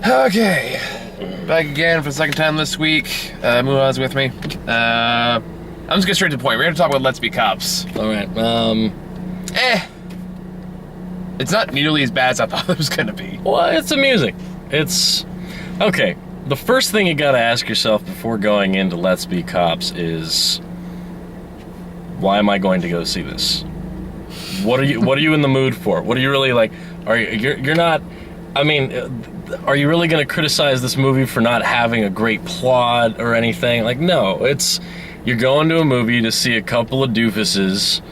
Okay, back again for the second time this week. Mua's with me. I'm just getting straight to the point. We're gonna talk about Let's Be Cops. All right. It's not nearly as bad as I thought it was gonna be. Well, it's amusing. It's okay. The first thing you gotta ask yourself before going into Let's Be Cops is, why am I going to go see this? What are you in the mood for? What are you really like? You're not? I mean, are you really going to criticize this movie for not having a great plot or anything? Like, no, you're going to a movie to see a couple of doofuses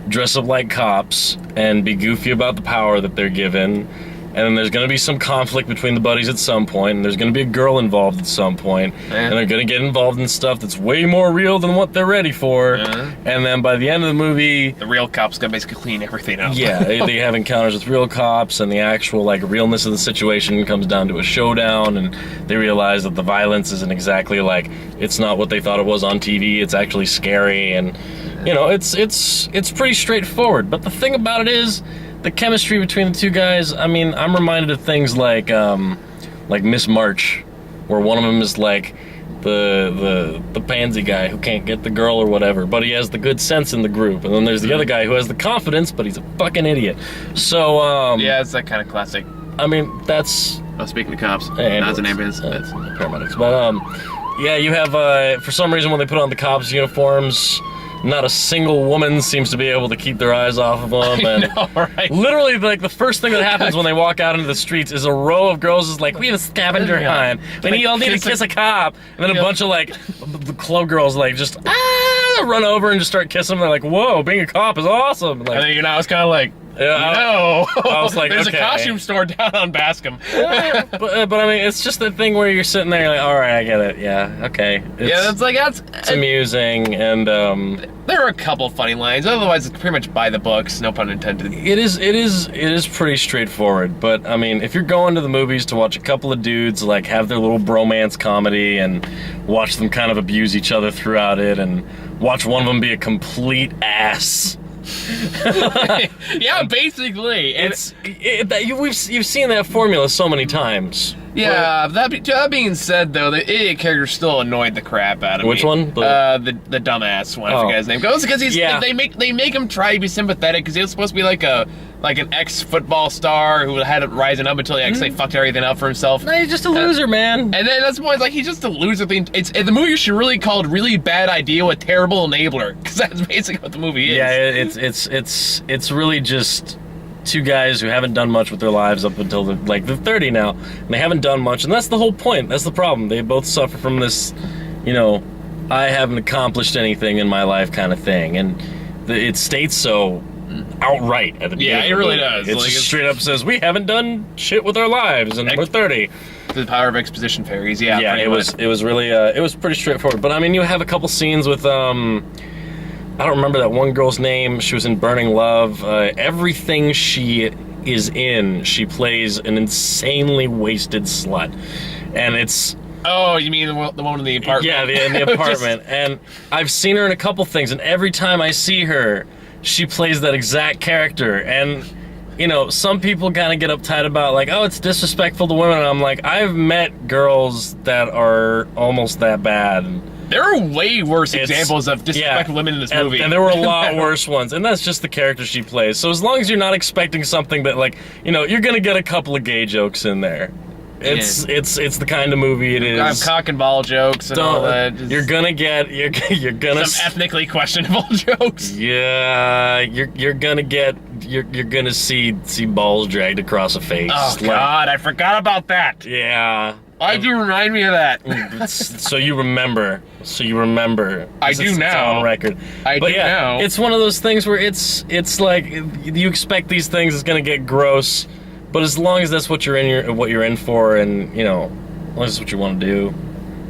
dress up like cops and be goofy about the power that they're given. And then there's going to be some conflict between the buddies at some point, and there's going to be a girl involved at some point, and they're going to get involved in stuff that's way more real than what they're ready for. And then by the end of the movie, the real cop's going to basically clean everything up. Yeah, they have encounters with real cops, and the actual like realness of the situation comes down to a showdown, and they realize that the violence isn't exactly like, it's not what they thought it was on TV. It's actually scary, and you know, it's pretty straightforward. But the thing about it is, the chemistry between the two guys, I mean, I'm reminded of things like Miss March, where one of them is like the pansy guy who can't get the girl or whatever, but he has the good sense in the group. And then there's the other guy who has the confidence, but he's a fucking idiot. So, yeah, it's that kind of classic. I mean, that's... Oh, speaking of cops, that's an ambulance. That's paramedics. But, yeah, you have, for some reason when they put on the cops' uniforms, not a single woman seems to be able to keep their eyes off of them. And I know, right? Literally, like, the first thing that happens when they walk out into the streets is a row of girls is like, we have a scavenger hunt. We all need to kiss a cop. And then a bunch of, like, the club girls, like, just, run over and just start kissing them. They're like, whoa, being a cop is awesome. Like, and then, I was kind of like, I was like, there's okay. a costume store down on Bascom. but I mean, it's just the thing where you're sitting there, you're like, all right, I get it. Yeah, okay. It's amusing, and there are a couple funny lines. Otherwise, it's pretty much by the books. No pun intended. It is pretty straightforward. But I mean, if you're going to the movies to watch a couple of dudes like have their little bromance comedy and watch them kind of abuse each other throughout it, and watch one of them be a complete ass. Yeah, basically. You've seen that formula so many times. Yeah, that being said, though, the idiot character still annoyed the crap out of me. Which one? The dumbass one. I forget his name. Because they make him try to be sympathetic because he was supposed to be like an ex-football star who had it rising up until he actually fucked everything up for himself. No, he's just a loser, man. And then that's the point. Like, he's just a loser. The movie should really called "Really Bad Idea with Terrible Enabler" because that's basically what the movie is. Yeah, it's really just two guys who haven't done much with their lives up until they're 30 now, and they haven't done much, and that's the whole point. That's the problem. They both suffer from this, I haven't accomplished anything in my life kind of thing, and it states so outright at the beginning. Yeah, it really does. It just straight up says, we haven't done shit with our lives, and we're 30. The power of exposition fairies, yeah. Yeah, it was really, it was pretty straightforward. But I mean, you have a couple scenes with, I don't remember that one girl's name. She was in Burning Love. Everything she is in, she plays an insanely wasted slut. And it's... Oh, you mean the one in the apartment? Yeah, in the apartment. And I've seen her in a couple things, and every time I see her, she plays that exact character. And, some people kind of get uptight about, like, oh, it's disrespectful to women. And I'm like, I've met girls that are almost that bad. There are way worse examples of disrespectful women in this movie. And there were a lot worse ones. And that's just the character she plays. So as long as you're not expecting something that, like, you're going to get a couple of gay jokes in there. It's the kind of movie it is. I have cock and ball jokes and all that. You're gonna some ethnically questionable jokes. Yeah, you're gonna see balls dragged across a face. Oh God, I forgot about that. Yeah. Why do you remind me of that? So you remember. I do now. It's on record. I do now. It's one of those things where it's like you expect these things is gonna get gross. But as long as that's what you're in for, and as long as that's what you want to do,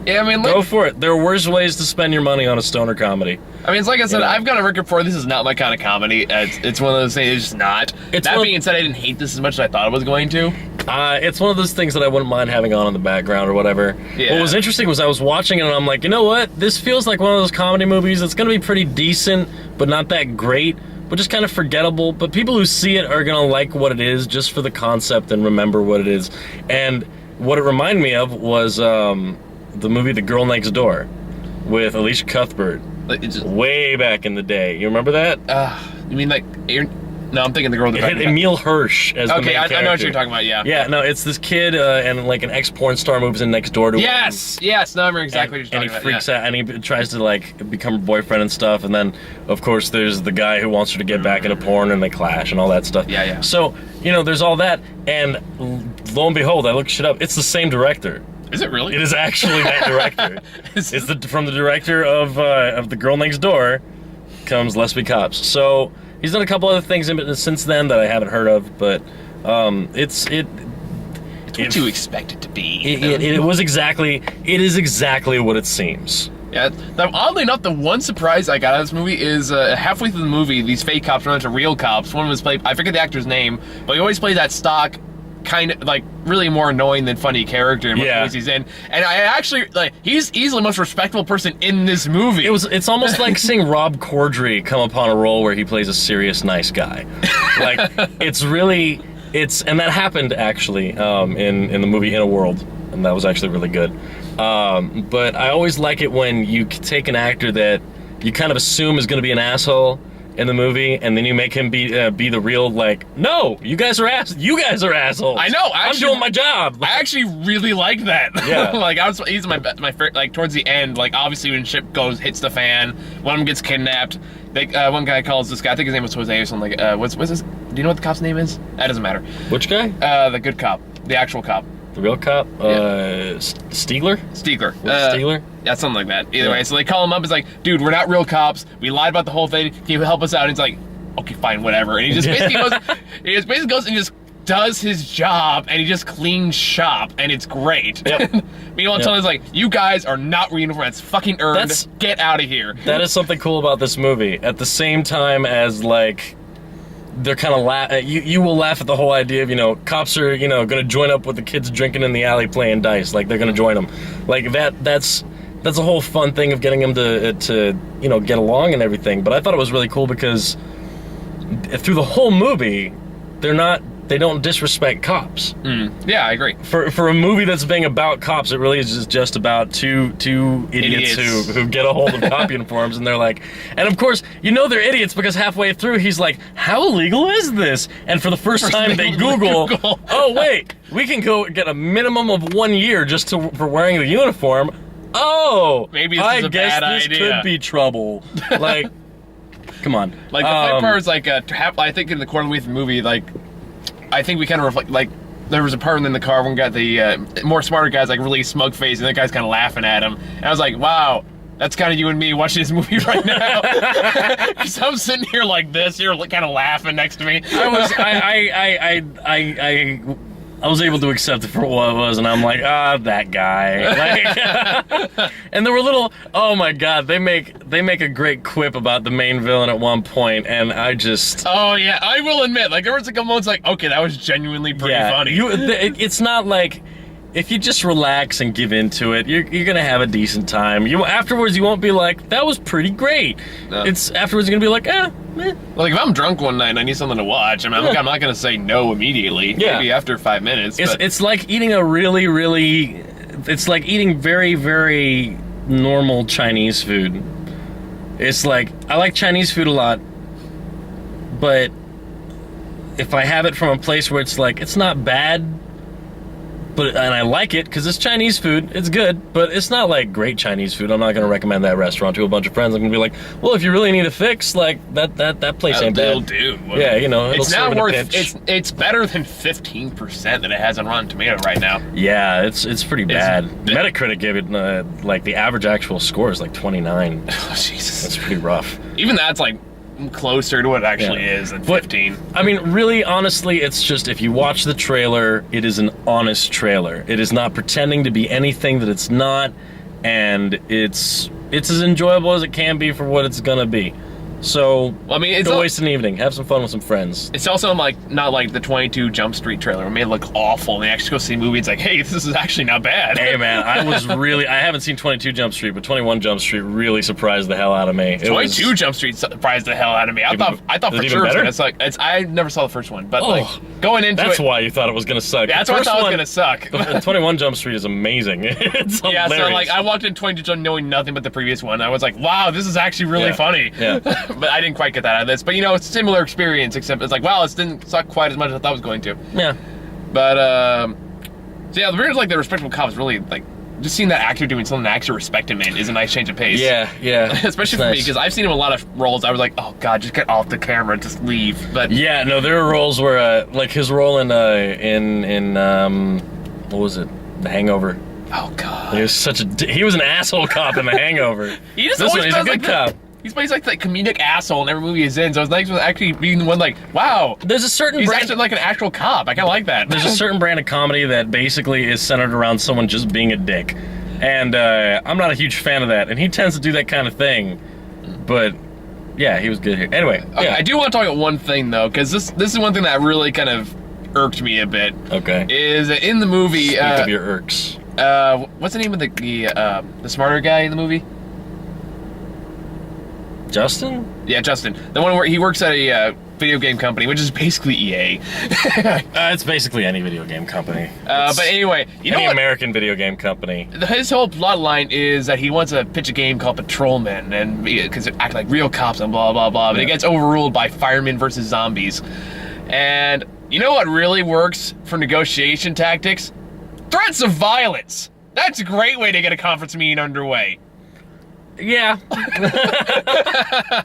yeah, I mean, go for it. There are worse ways to spend your money on a stoner comedy. I mean, it's like I said, I've got a record for this is not my kind of comedy. It's one of those things. It's just not. That being said, I didn't hate this as much as I thought I was going to. It's one of those things that I wouldn't mind having on in the background or whatever. Yeah. What was interesting was I was watching it and I'm like, you know what? This feels like one of those comedy movies that's going to be pretty decent, but not that great. which is kind of forgettable, but people who see it are gonna like what it is just for the concept and remember what it is. And what it reminded me of was the movie The Girl Next Door with Alicia Cuthbert. Way back in the day. You remember that? You mean like... No, I'm thinking The Girl... It had Emile Hirsch as the main character. I know what you're talking about, yeah. Yeah, no, it's this kid and like an ex-porn star moves in next door to him. Yes, no, I remember exactly what you're talking about. And he freaks out, and he tries to like become a boyfriend and stuff, and then, of course, there's the guy who wants her to get back into porn, and they clash and all that stuff. Yeah. So, you know, there's all that, and lo and behold, I looked shit up, it's the same director. Is it really? It is actually that director. From the director of The Girl Next Door comes Let's Be Cops. So he's done a couple other things since then that I haven't heard of, but it's what you expect it to be. It is exactly what it seems. Yeah. Now, oddly enough, the one surprise I got out of this movie is halfway through the movie, these fake cops run into real cops. One was played, I forget the actor's name, but he always plays that stock, kind of like really more annoying than funny character in most movies he's in. And I actually like he's easily the most respectable person in this movie. It's almost like seeing Rob Corddry come upon a role where he plays a serious nice guy. Like and that happened actually in the movie In a World, and that was actually really good. But I always like it when you take an actor that you kind of assume is going to be an asshole in the movie, and then you make him be the real, like, no, you guys are assholes. I know. I'm doing my job. I actually really like that. Yeah. Like he's my favorite. Like towards the end, like obviously when ship hits the fan, one of them gets kidnapped. One guy calls this guy. I think his name was Jose or something. Like, what's his? Do you know what the cop's name is? That doesn't matter. Which guy? The good cop, the actual cop. The real cop? Stiegler? Stiegler. Stiegler? Yeah, something like that. Either way, so they call him up. It's like, dude, we're not real cops. We lied about the whole thing. Can you help us out? And he's like, okay, fine, whatever. And he just basically goes and just does his job, and he just cleans shop, and it's great. Yep. Meanwhile, Tony's like, you guys are not wearing uniform. That's fucking earned. Get out of here. That is something cool about this movie. At the same time as, like, they're kind of you will laugh at the whole idea of, you know, cops are, you know, going to join up with the kids drinking in the alley playing dice. Like, they're going to join them. Like, that's a whole fun thing of getting them to you know, get along and everything. But I thought it was really cool because through the whole movie, they don't disrespect cops. Yeah, I agree. For a movie that's being about cops, it really is just about two idiots who get a hold of cop uniforms, and they're like, and of course, you know they're idiots because halfway through he's like, how illegal is this? And for the first time they Google, oh wait, we can go get a minimum of 1 year just for wearing the uniform. Oh, maybe this is a bad idea. This could be trouble. Like, come on. Like the funny part is like, I think in the corner of the movie, like, I think we kind of reflect, like, there was a part in the car when we got the more smarter guys, like, really smug face, and that guy's kind of laughing at him. And I was like, wow, that's kind of you and me watching this movie right now. Because I'm sitting here like this, you're kind of laughing next to me. I was able to accept it for what it was, and I'm like, that guy. Like, and there were little, oh my god, they make a great quip about the main villain at one point, and I just... Oh yeah, I will admit, like, there was a couple moments like, okay, that was genuinely pretty funny. It's not like, if you just relax and give into it, you're gonna have a decent time. Afterwards, you won't be like, that was pretty great. No. Afterwards, you're gonna be like, meh. Like, if I'm drunk one night and I need something to watch, I mean, I'm not gonna say no immediately. Yeah. Maybe after 5 minutes. It's like eating a really, really... It's like eating very, very normal Chinese food. It's like, I like Chinese food a lot, but if I have it from a place where it's like, it's not bad, and I like it because it's Chinese food, it's good, but it's not like great Chinese food. I'm not going to recommend that restaurant to a bunch of friends. I'm going to be like, well, if you really need a fix, like, that place ain't bad. It'll do. Yeah, you know, it's not worth. It's better than 15% that it has on Rotten Tomato right now. Yeah, it's pretty bad. Metacritic gave it like the average actual score is like 29. Oh, Jesus, that's pretty rough. Even that's like closer to what it actually is than 15. I mean, really, honestly, it's just, if you watch the trailer, it is an honest trailer. It is not pretending to be anything that it's not, and it's as enjoyable as it can be for what it's gonna be. So, Well, I mean, it's go waste an evening. Have some fun with some friends. It's also like not like the 22 Jump Street trailer. It made it look awful, and they actually go see a movie. It's like, hey, this is actually not bad. Hey, man, I haven't seen 22 Jump Street, but 21 Jump Street really surprised the hell out of me. 22 Jump Street surprised the hell out of me. I thought for sure it was gonna suck. I never saw the first one, but like going into that's it, why you thought it was gonna suck. Yeah, that's why I thought it was gonna suck. 21 Jump Street is amazing. It's hilarious. Yeah, so like I walked in 22 Jump knowing nothing but the previous one. I was like, wow, this is actually really funny. Yeah. But I didn't quite get that out of this. But you know, it's a similar experience, except it's like, wow, it didn't suck quite as much as I thought it was going to. Yeah. But so yeah, the Raiders like the Respectable Cops really like just seeing that actor doing something I actually respect him in is a nice change of pace. Yeah. Especially for me, because I've seen him in a lot of roles. I was like, oh god, just get off the camera, just leave. But yeah, no, there are roles where like his role in what was it, The Hangover. Oh god, he was an asshole cop in The Hangover. He's a good like cop. He's plays like the comedic asshole in every movie he's in, so it's nice to actually being the one like, wow. There's a certain he's brand, actually like an actual cop. I kind of like that. There's a certain brand of comedy that basically is centered around someone just being a dick, and I'm not a huge fan of that. And he tends to do that kind of thing, but yeah, he was good here. Anyway, okay, I do want to talk about one thing though, because this is one thing that really kind of irked me a bit. Okay. Is that in the movie? Speak of your irks. What's the name of the smarter guy in the movie? Justin? Yeah, Justin. The one where he works at a video game company, which is basically EA. It's basically any video game company. But anyway, you know what? Any American video game company. His whole plot line is that he wants to pitch a game called Patrolmen, and because it act like real cops and blah blah blah. But it gets overruled by Firemen versus Zombies. And you know what really works for negotiation tactics? Threats of violence. That's a great way to get a conference meeting underway. Yeah. I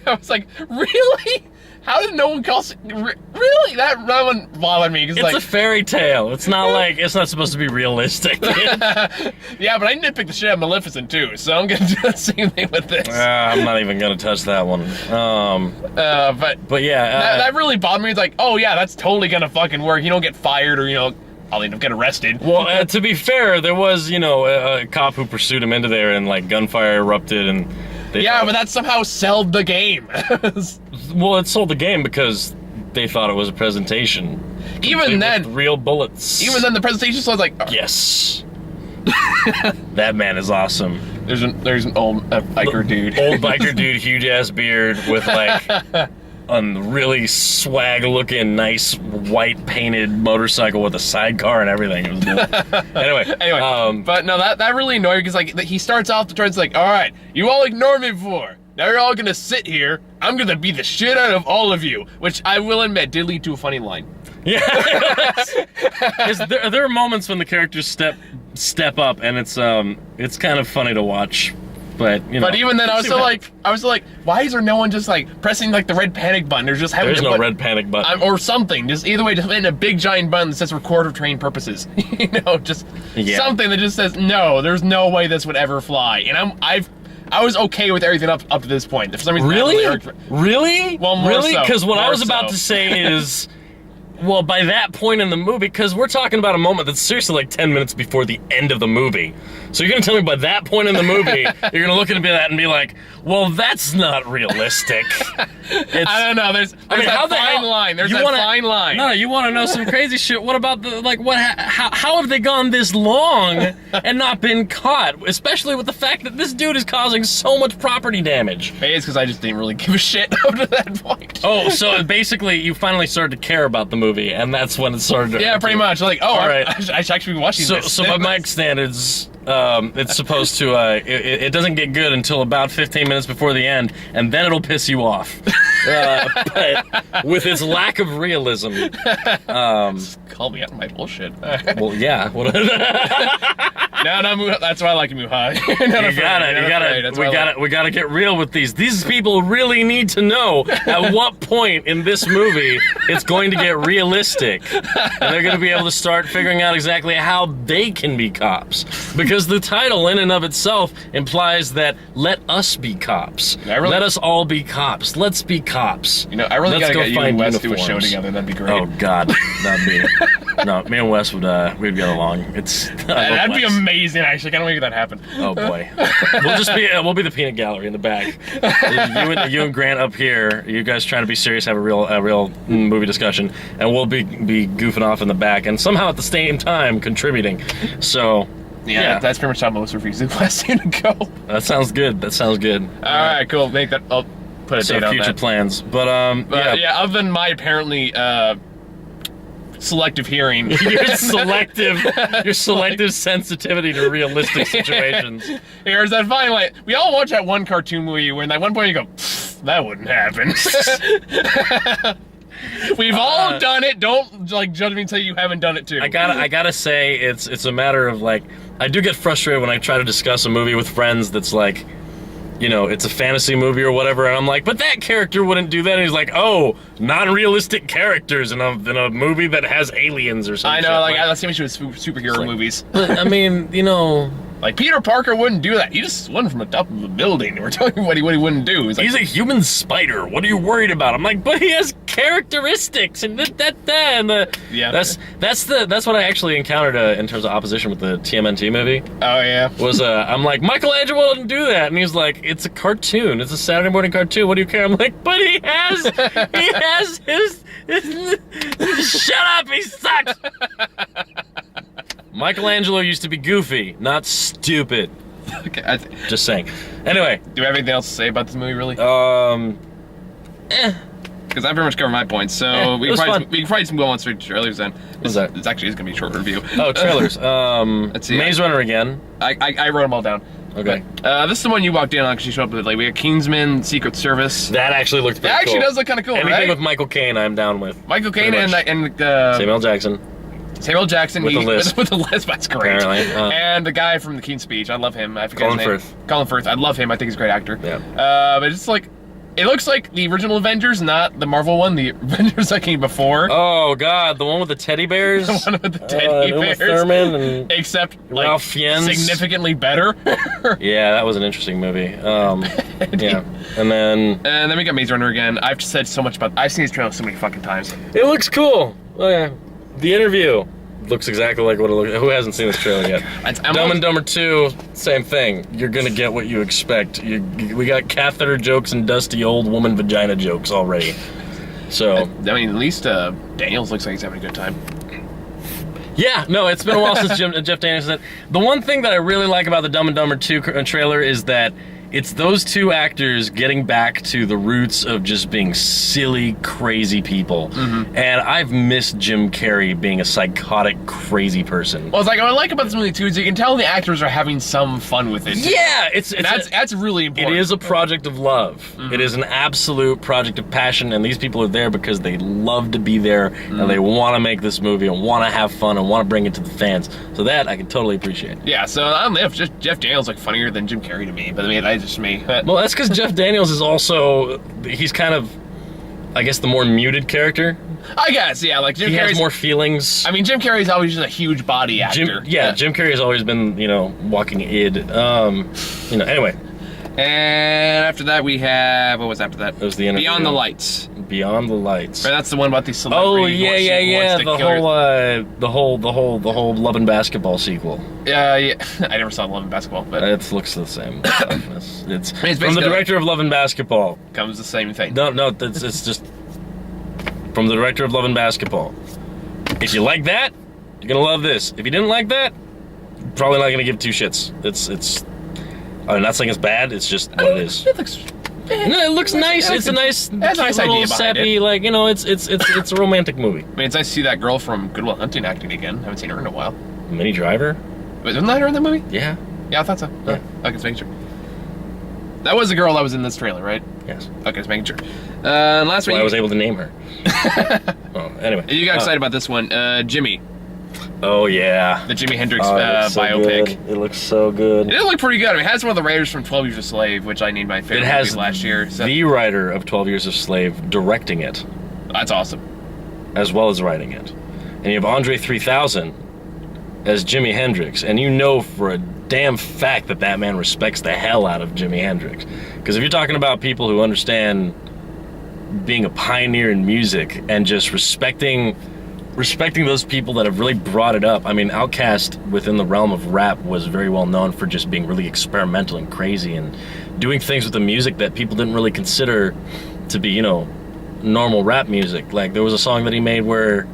was like, really? How did no one call? Really? That one bothered me. It's like a fairy tale. It's not like it's not supposed to be realistic. Yeah, but I nitpicked the shit out of Maleficent too, so I'm gonna do the same thing with this. I'm not even gonna touch that one. But yeah, that really bothered me. It's like, oh yeah, that's totally gonna fucking work. You don't get fired or I'll end up getting arrested. Well, to be fair, there was, a cop who pursued him into there and, like, gunfire erupted and... but that somehow sold the game. Well, it sold the game because they thought it was a presentation. Even then... With real bullets. Even then, the presentation was like... Yes. That man is awesome. There's an old biker dude. Old biker dude, huge-ass beard with, like... a really swag-looking, nice, white-painted motorcycle with a sidecar and everything. It was cool. Anyway, but no, that really annoyed me because like he starts off the turns like, all right, you all ignored me before. Now you're all gonna sit here. I'm gonna beat the shit out of all of you, which I will admit did lead to a funny line. Yeah, there are moments when the characters step up, and it's kind of funny to watch. But even then, I was like, why is there no one just like pressing like the red panic button or just having? There's no red panic button or something. Just either way, just in a big giant button that says "record for training purposes." Something that just says no. There's no way this would ever fly. And I was okay with everything up to this point. For some reason, really? Well, more really? Because so. what I was about to say is. Well, by that point in the movie, because we're talking about a moment that's seriously like 10 minutes before the end of the movie. So you're going to tell me by that point in the movie, you're going to look at that and be like, well, that's not realistic. I don't know. There's that fine line. There's that fine line. No, you want to know some crazy shit. What about how have they gone this long and not been caught? Especially with the fact that this dude is causing so much property damage. Maybe it's because I just didn't really give a shit up to that point. Oh, so basically you finally started to care about the movie, and that's when it started to Yeah, pretty much. Like, all right. I should actually be watching this. So by my standards, it's supposed to, it doesn't get good until about 15 minutes before the end, and then it'll piss you off. But with its lack of realism, call me out on my bullshit. Well, yeah. No, that's why I like to move high. We gotta get real with these. These people really need to know at what point in this movie it's going to get realistic, and they're going to be able to start figuring out exactly how they can be cops. Because the title, in and of itself, implies that let us be cops. Let us all be cops. Let's be cops. I really gotta get you and Wes do a show together. That'd be great. Oh God, that'd be. No, me and Wes would we'd get along. It's That'd be amazing. Actually, I can't wait for that to happen. Oh boy, we'll be the peanut gallery in the back. You and Grant up here. You guys trying to be serious, have a real movie discussion, and we'll be goofing off in the back, and somehow at the same time contributing. So. Yeah, that's pretty much how most reviews do last year to go. That sounds good. All right, cool. Make that. I'll put a date on future that. plans, but yeah. Other than my apparently selective hearing, your selective sensitivity to realistic situations. Here's that fine line. We all watch that one cartoon movie where at one point you go, that wouldn't happen. We've all done it. Don't judge me until you haven't done it too. I gotta say it's a matter of I do get frustrated when I try to discuss a movie with friends that's it's a fantasy movie or whatever, and I'm like, but that character wouldn't do that. And he's like, oh, non-realistic characters in a movie that has aliens or something. I know, that's the issue with superhero movies. But I mean, like Peter Parker wouldn't do that. He just went from the top of a building. We're talking what he wouldn't do. He's a human spider. What are you worried about? I'm like, but he has characteristics and that's what I actually encountered in terms of opposition with the TMNT movie. Oh yeah. Was I'm like, Michelangelo didn't do that, and he's like, it's a cartoon. It's a Saturday morning cartoon. What do you care? I'm like, but he has his shut up. He sucks. Michelangelo used to be goofy, not stupid. Okay, just saying. Anyway, do we have anything else to say about this movie, really? Because I pretty much covered my points, so we can probably go on straight to trailers then. What's that? It's actually going to be a short review. Oh, trailers. Let's see. Maze Runner again. I wrote them all down. Okay. This is the one you walked in on because you showed up with. We got Kingsman, Secret Service. That actually looked pretty cool. That actually does look kind of cool, Anything right? with Michael Caine, I'm down with. Michael Caine and Samuel Jackson. Samuel Jackson with the lisp, that's great. Apparently, and the guy from the King's Speech, I love him. I forget his name. Firth. Colin Firth. I love him. I think he's a great actor. Yeah. But it's it looks like the original Avengers, not the Marvel one. The Avengers that came before. Oh God, the one with the teddy bears. The one with the teddy bears. Thurman and except Ralph Fiennes. Significantly better. Yeah, that was an interesting movie. Yeah, and then we got Maze Runner again. I've said so much about. I've seen this trailer so many fucking times. It looks cool. Oh yeah, The Interview looks exactly like what it looks. Who hasn't seen this trailer yet? Dumb and Dumber 2, same thing. You're gonna get what you expect. We got catheter jokes and dusty old woman vagina jokes already. So I mean, at least Daniels looks like he's having a good time. Yeah, no, it's been a while since Jeff Daniels said. The one thing that I really like about the Dumb and Dumber 2 trailer is that it's those two actors getting back to the roots of just being silly, crazy people. Mm-hmm. And I've missed Jim Carrey being a psychotic, crazy person. Well, it's what I like about this movie, too, is you can tell the actors are having some fun with it. Yeah! That's really important. It is a project of love. Mm-hmm. It is an absolute project of passion, and these people are there because they love to be there, and they want to make this movie, and want to have fun, and want to bring it to the fans. So that I can totally appreciate. Yeah, so I don't know if Jeff Daniels funnier than Jim Carrey to me, but I mean, that's just me. Well, that's because Jeff Daniels is also, he's kind of, I guess, the more muted character. I guess, yeah, Jim Carrey has more feelings. I mean, Jim Carrey's always just a huge body actor. Jim Carrey has always been, walking id. Anyway. And after that, we have, what was after that? It was the Interview. Beyond the Lights. Beyond the Lights. Right, that's the one about the celebrity. Oh yeah. The whole Love and Basketball sequel. Yeah. I never saw Love and Basketball, but it looks the same. it's from the director of Love and Basketball. Comes the same thing. No, it's just from the director of Love and Basketball. If you like that, you're gonna love this. If you didn't like that, probably not gonna give two shits. I'm not saying it's bad. It's just what it is. It looks nice. It's a nice idea sappy, it. It's a romantic movie. I mean, it's nice to see that girl from Good Will Hunting acting again. I haven't seen her in a while. Minnie Driver? Wait, wasn't that her in the movie? Yeah. Yeah, I thought so. Yeah. Okay, just making sure. That was the girl that was in this trailer, right? Yes. Okay, just making sure. Last week I was able to name her. Anyway. You got excited about this one. Jimmy. Oh, yeah. The Jimi Hendrix biopic. Good. It looks so good. It did look pretty good. I mean, it has one of the writers from 12 Years a Slave, which I named my favorite movie last year. So. The writer of 12 Years a Slave directing it. That's awesome. As well as writing it. And you have Andre 3000 as Jimi Hendrix. And you know for a damn fact that man respects the hell out of Jimi Hendrix. Because if you're talking about people who understand being a pioneer in music and just respecting respecting those people that have really brought it up. I mean, Outkast within the realm of rap was very well known for just being really experimental and crazy and doing things with the music that people didn't really consider to be, you know, normal rap music. Like, there was a song that he made where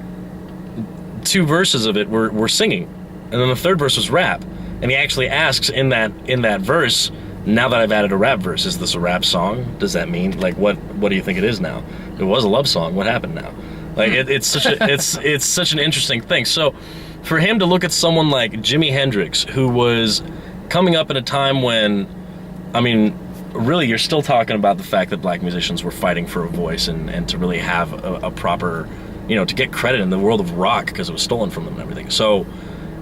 2 verses of it were singing, and then the 3rd verse was rap. And he actually asks in that verse, now that I've added a rap verse, is this a rap song? Does that mean, like, what do you think it is now? It was a love song. What happened now? Like, it's such an interesting thing. So for him to look at someone like Jimi Hendrix, who was coming up at a time when, I mean, really, you're still talking about the fact that black musicians were fighting for a voice and to really have a proper, you know, to get credit in the world of rock, because it was stolen from them and everything. So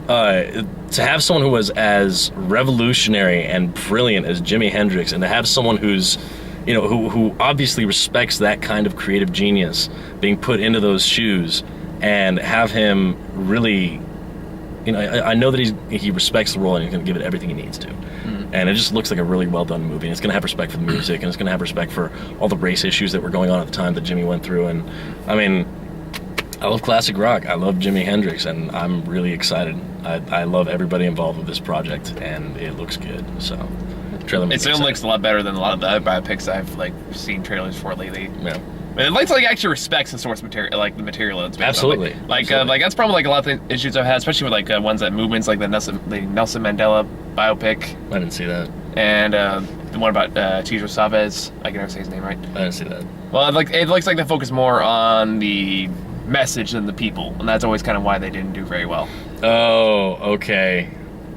to have someone who was as revolutionary and brilliant as Jimi Hendrix, and to have someone who's, you know, who obviously respects that kind of creative genius being put into those shoes, and have him really, you know, I know that he respects the role and he's going to give it everything he needs to. And it just looks like a really well done movie. And it's going to have respect for the music, and it's going to have respect for all the race issues that were going on at the time that Jimmy went through. And I mean, I love classic rock. I love Jimi Hendrix, and I'm really excited. I love everybody involved with this project, and it looks good. So, trailer. It certainly looks a lot better than a lot of the other biopics I've like seen trailers for lately. Yeah. It looks like it actually respects the source material, like the material it's based Absolutely. on. Like that's probably like a lot of the issues I've had, especially with like ones that movements, like the Nelson Mandela biopic. I didn't see that. And the one about Cesar Chavez. I can never say his name right. I didn't see that. Well, it looks like they focus more on the message than the people, and that's always kind of why they didn't do very well. Oh, okay.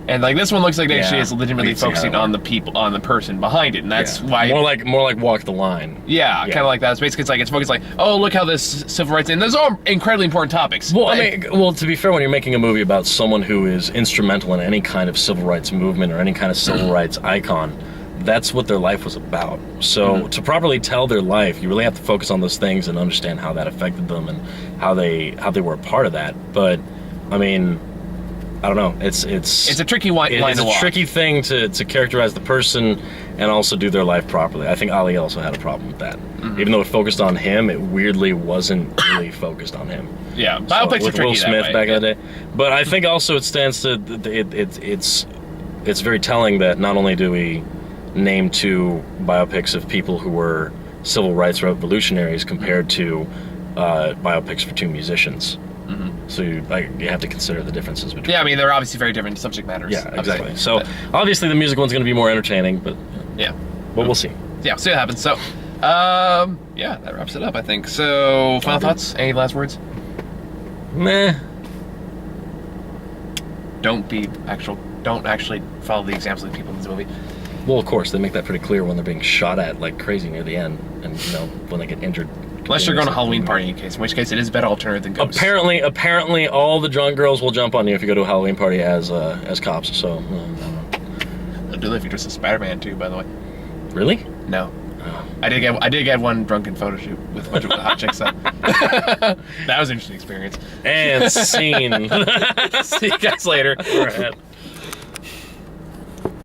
And like this one looks like they actually is I legitimately can see focusing how on the people, on the person behind it, and that's why. more like Walk the Line. Yeah, kind of like that. It's basically it's focused like, oh, look how this civil rights, and those are incredibly important topics. Well, I mean, well, to be fair, when you're making a movie about someone who is instrumental in any kind of civil rights movement or any kind of civil rights icon, that's what their life was about. So to properly tell their life, you really have to focus on those things and understand how that affected them and how they were a part of that. But I mean, I don't know. It's a tricky line to walk. It's a tricky thing to characterize the person and also do their life properly. I think Ali also had a problem with that. Even though it focused on him, it weirdly wasn't really focused on him. Yeah, biopics are with tricky Will Smith that way. back in the day. But I think also it stands to it's very telling that not only do we name 2 biopics of people who were civil rights revolutionaries compared to biopics for 2 musicians. So you have to consider the differences between. Yeah, I mean they're obviously very different subject matters. Yeah, exactly. So obviously the music one's going to be more entertaining, but yeah, but we'll see. Yeah, see what happens. So, yeah, that wraps it up, I think. So, final thoughts? Any last words? Meh. Don't actually follow the examples of the people in this movie. Well, of course, they make that pretty clear when they're being shot at like crazy near the end, and when they get injured. Unless you're going to a Halloween party, in which case it is a better alternative than ghosts. Apparently, all the drunk girls will jump on you if you go to a Halloween party as cops. So, I don't know. They'll do that if you're dressed as Spider-Man too, by the way. Really? No. Oh. I did get one drunken photo shoot with a bunch of hot chicks. That was an interesting experience. And scene. See you guys later. All right.